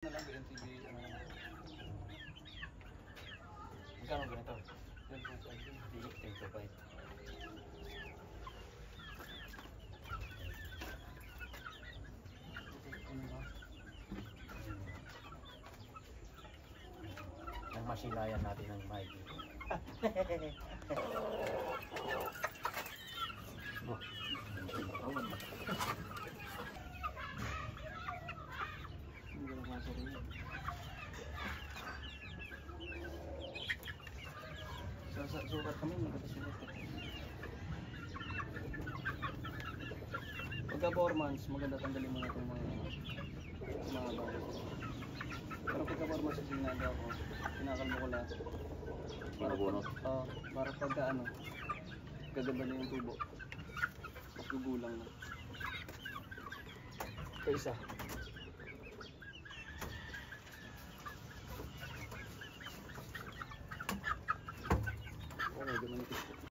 Na lang BNTV, ano naman. Magkano ganito? 10.5. Ang masilayan natin ng mic. Sukat kami, magkakasulat. Pagka 4 months, maganda tanggalin mo na itong mga bago. Pero pagka 4 months, sinada ako, kinakalmo ko lahat. Para pagka ano, gaganda na yung tubo. Mas gugulang na. Kaysa. Okay, ganun ito.